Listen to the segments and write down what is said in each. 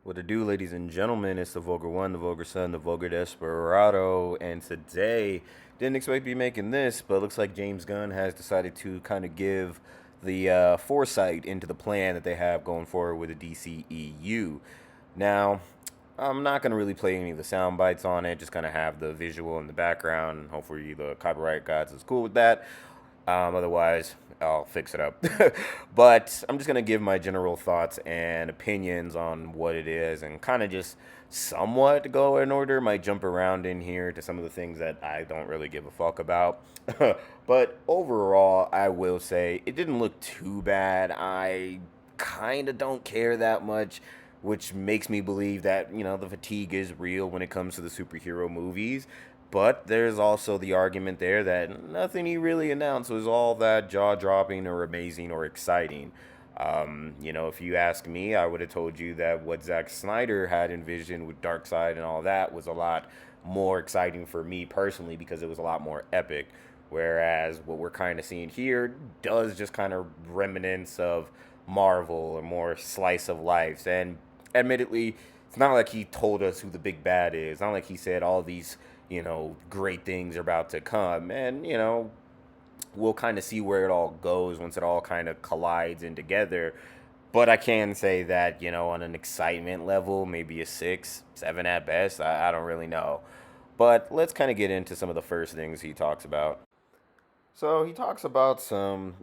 What to do, ladies and gentlemen? It's the Vulgar One, the Vulgar Son, the Vulgar Desperado, and today didn't expect to be making this, but looks like James Gunn has decided to kind of give the foresight into the plan that they have going forward with the DCEU. Now, I'm not gonna really play any of the sound bites on it. Just kind of have the visual in the background. Hopefully, the copyright gods is cool with that. Otherwise, I'll fix it up. But I'm just going to give my general thoughts and opinions on what it is and kind of just somewhat go in order. Might jump around in here to some of the things that I don't really give a fuck about. But overall, I will say it didn't look too bad. I kind of don't care that much, which makes me believe that, the fatigue is real when it comes to the superhero movies. But there's also the argument there that nothing he really announced was all that jaw dropping or amazing or exciting. If you ask me, I would have told you that what Zack Snyder had envisioned with Darkseid and all that was a lot more exciting for me personally because it was a lot more epic. Whereas what we're kind of seeing here does just kind of reminisce of Marvel or more slice of life. And admittedly, it's not like he told us who the big bad is. It's not like he said all these, great things are about to come. And, we'll kind of see where it all goes once it all kind of collides in together. But I can say that, on an excitement level, maybe a 6, 7 at best. I don't really know. But let's kind of get into some of the first things he talks about. So he talks about some,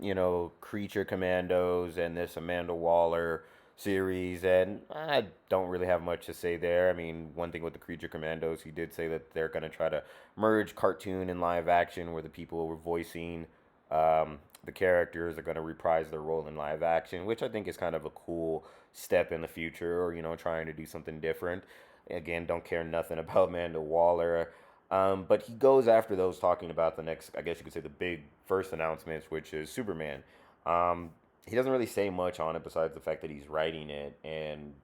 creature commandos and this Amanda Waller series, and I don't really have much to say there. I mean, one thing with the creature commandos, he did say that they're going to try to merge cartoon and live action, where the people who were voicing the characters are going to reprise their role in live action, which I think is kind of a cool step in the future, or, trying to do something different. Again, don't care nothing about Amanda Waller. But he goes after those talking about the next, I guess you could say, the big first announcements, which is Superman. He doesn't really say much on it besides the fact that he's writing it, and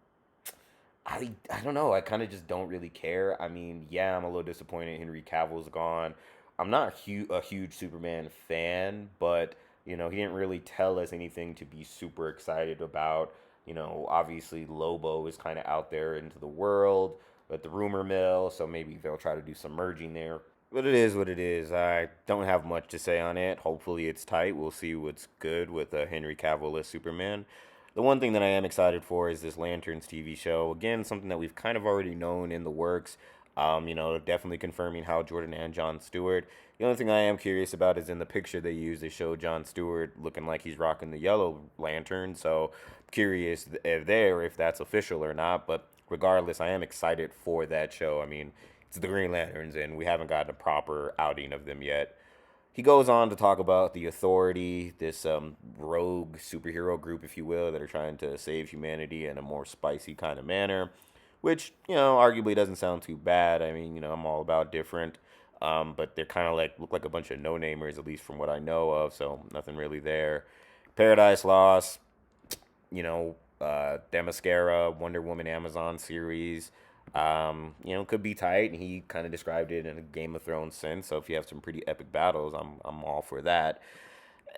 I don't know. I kind of just don't really care. I mean, yeah, I'm a little disappointed Henry Cavill's gone. I'm not a huge Superman fan, but he didn't really tell us anything to be super excited about. Obviously Lobo is kind of out there into the world at the rumor mill, so maybe they'll try to do some merging there. But it is what it is. I don't have much to say on it. Hopefully it's tight. We'll see what's good with Henry Cavill as Superman. The one thing that I am excited for is this Lanterns TV show. Again, something that we've kind of already known in the works. Definitely confirming how Jordan and John Stewart. The only thing I am curious about is in the picture they use, they show John Stewart looking like he's rocking the yellow lantern. So curious if that's official or not. But regardless, I am excited for that show. I mean, it's the Green Lanterns, and we haven't gotten a proper outing of them yet. He goes on to talk about the Authority, this rogue superhero group, if you will, that are trying to save humanity in a more spicy kind of manner, which, arguably doesn't sound too bad. I mean, I'm all about different, but they're kind of look like a bunch of no-namers, at least from what I know of, so nothing really there. Paradise Lost, Themyscira, Wonder Woman Amazon series. Could be tight. And he kind of described it in a Game of Thrones sense. So if you have some pretty epic battles, I'm all for that.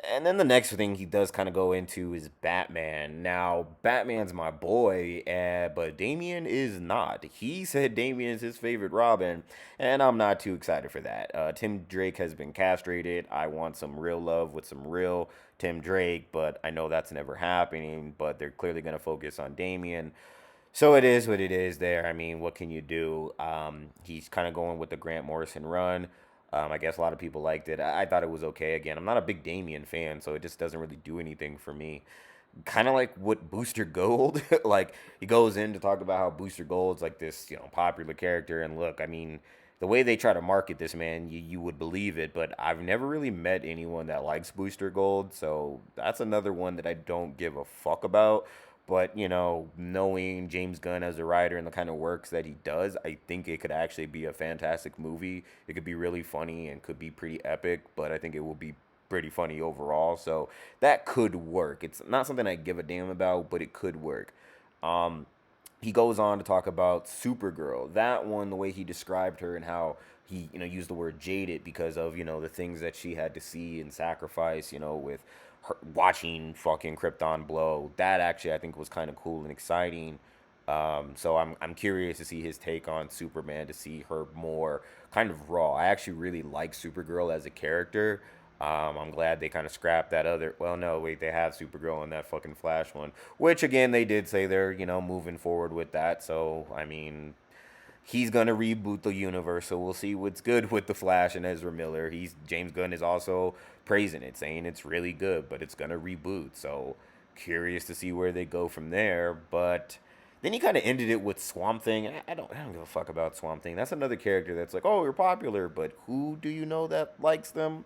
And then the next thing he does kind of go into is Batman. Now, Batman's my boy, but Damian is not. He said Damian's his favorite Robin, and I'm not too excited for that. Tim Drake has been castrated. I want some real love with some real Tim Drake, but I know that's never happening. But they're clearly going to focus on Damian. So it is what it is there. I mean, what can you do? He's kind of going with the Grant Morrison run. I guess a lot of people liked it. I thought it was okay. Again, I'm not a big Damien fan, so it just doesn't really do anything for me. Kind of like what Booster Gold, like he goes in to talk about how Booster Gold's like this, popular character. And look, I mean, the way they try to market this, man, you would believe it. But I've never really met anyone that likes Booster Gold, so that's another one that I don't give a fuck about. But, knowing James Gunn as a writer and the kind of works that he does, I think it could actually be a fantastic movie. It could be really funny and could be pretty epic, but I think it will be pretty funny overall. So that could work. It's not something I give a damn about, but it could work. Um, he goes on to talk about Supergirl. That one, the way he described her and how he, used the word jaded because of, the things that she had to see and sacrifice, with her watching fucking Krypton blow. That actually I think was kind of cool and exciting. So I'm curious to see his take on Superman, to see her more kind of raw. I actually really like Supergirl as a character. I'm glad they kind of scrapped that other. Well, no, wait, they have Supergirl in that fucking Flash one, which again they did say they're moving forward with that. So I mean, he's gonna reboot the universe, so we'll see what's good with the Flash and Ezra Miller. James Gunn is also praising it, saying it's really good, but it's gonna reboot. So curious to see where they go from there. But then he kind of ended it with Swamp Thing. I don't give a fuck about Swamp Thing. That's another character that's like, oh, you're popular, but who do you know that likes them?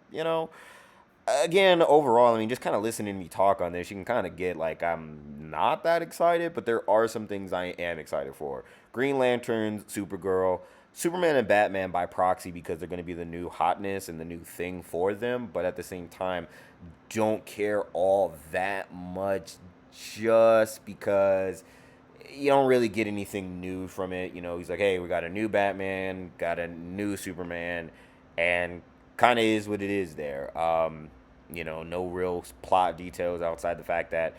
Again, overall, I mean, just kind of listening to me talk on this, you can kind of get like I'm not that excited, but there are some things I am excited for. Green Lantern, Supergirl, Superman, and Batman by proxy because they're going to be the new hotness and the new thing for them, but at the same time, don't care all that much just because you don't really get anything new from it. He's like, hey, we got a new Batman, got a new Superman, and kind of is what it is there. No real plot details outside the fact that,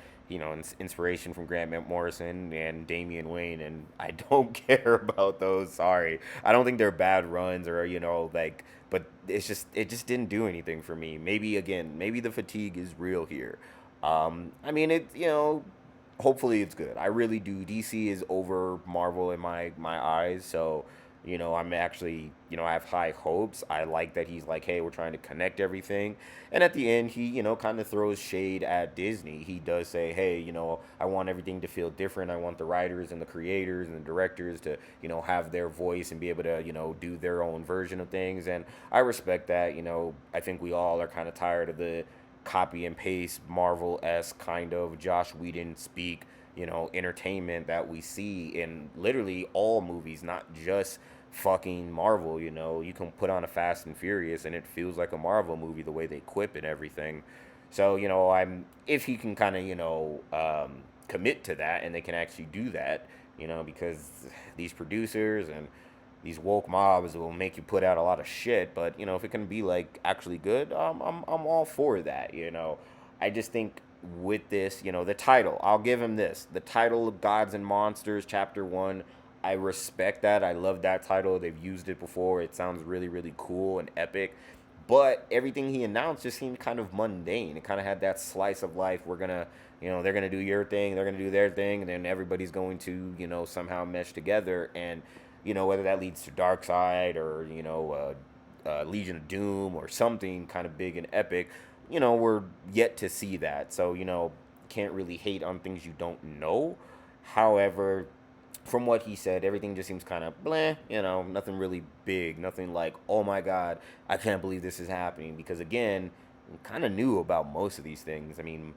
inspiration from Grant Morrison and Damian Wayne, and I don't care about those. Sorry. I don't think they're bad runs or, like, but it just didn't do anything for me. Maybe the fatigue is real here. I mean, hopefully it's good. I really do. DC is over Marvel in my eyes, so I'm actually I have high hopes. I like that he's like, hey, we're trying to connect everything, and at the end he kind of throws shade at Disney. He does say, hey, I want everything to feel different. I want the writers and the creators and the directors to have their voice and be able to do their own version of things, and I respect that. I think we all are kind of tired of the copy and paste Marvel-esque kind of Josh Whedon speak, entertainment that we see in literally all movies, not just fucking Marvel. You can put on a Fast and Furious and it feels like a Marvel movie the way they quip and everything. So, I'm if he can kind of, commit to that and they can actually do that, because these producers and these woke mobs will make you put out a lot of shit. But if it can be like actually good, I'm all for that. I just think with this, the title, I'll give him this. The title of Gods and Monsters, Chapter 1, I respect that. I love that title. They've used it before. It sounds really, really cool and epic. But everything he announced just seemed kind of mundane. It kind of had that slice of life. We're going to, they're going to do your thing, they're going to do their thing, and then everybody's going to, somehow mesh together. And, whether that leads to Darkseid or, Legion of Doom or something kind of big and epic, we're yet to see that. So, can't really hate on things you don't know. However, from what he said, everything just seems kind of blah, nothing really big, nothing like, oh my God, I can't believe this is happening. Because again, I'm kind of new about most of these things. I mean,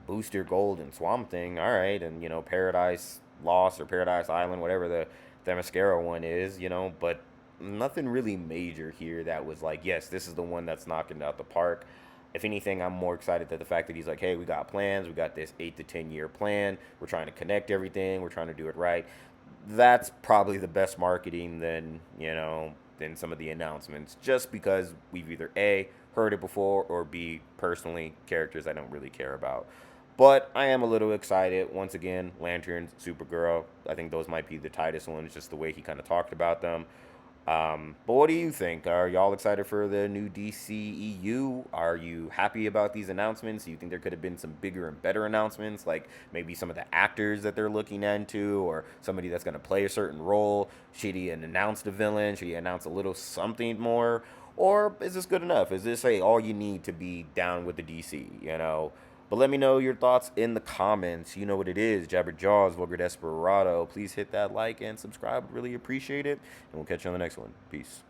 Booster Gold and Swamp Thing, all right, and, Paradise Lost or Paradise Island, whatever the Themyscira one is, but nothing really major here that was like, yes, this is the one that's knocking it out the park. If anything, I'm more excited that the fact that he's like, hey, we got plans, we got this 8 to 10 year plan, we're trying to connect everything, we're trying to do it right. That's probably the best marketing than some of the announcements, just because we've either A, heard it before, or B, personally, characters I don't really care about. But I am a little excited. Once again, Lanterns, Supergirl. I think those might be the tightest ones, just the way he kind of talked about them. But what do you think? Are y'all excited for the new DCEU? Are you happy about these announcements? Do you think there could have been some bigger and better announcements, like maybe some of the actors that they're looking into, or somebody that's going to play a certain role? Should he announce the villain? Should he announce a little something more? Or is this good enough? Is this all you need to be down with the DC? But let me know your thoughts in the comments. You know what it is. Jabber Jaws, Vuglar Desperado. Please hit that like and subscribe. Really appreciate it. And we'll catch you on the next one. Peace.